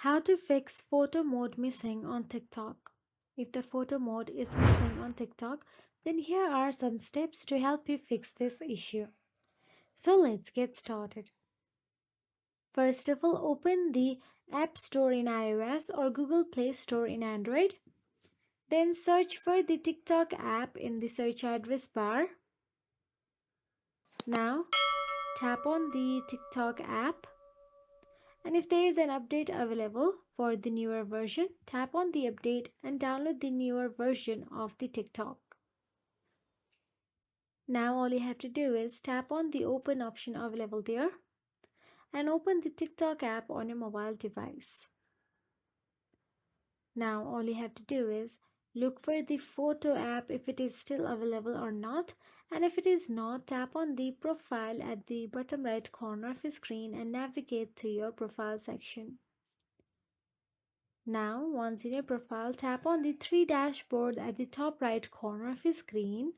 How to fix photo mode missing on TikTok. If the photo mode is missing on TikTok, then here are some steps to help you fix this issue. So let's get started. First of all, open the App Store in iOS or Google Play Store in Android. Then search for the TikTok app in the search address bar. Now tap on the TikTok app. And if there is an update available for the newer version, tap on the update and download the newer version of the TikTok. Now all you have to do is tap on the open option available there and open the TikTok app on your mobile device. Now all you have to do is look for the photo app if it is still available or not, and if it is not, tap on the profile at the bottom right corner of your screen and navigate to your profile section. Now, once in your profile, tap on the three dashboard at the top right corner of your screen.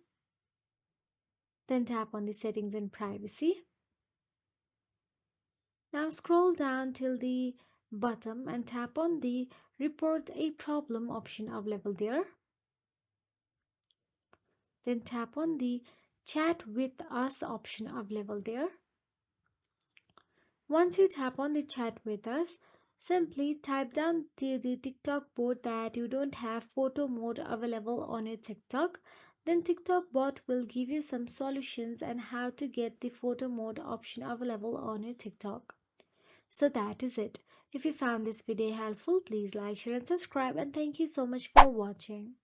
Then tap on the settings and privacy. Now scroll down till the bottom and tap on the report a problem option available there. Then tap on the chat with us option available there. Once you tap on the chat with us, simply type down the TikTok bot that you don't have photo mode available on your TikTok. Then TikTok bot will give you some solutions and how to get the photo mode option available on your TikTok. So that is it. If you found this video helpful, please like, share and subscribe, and thank you so much for watching.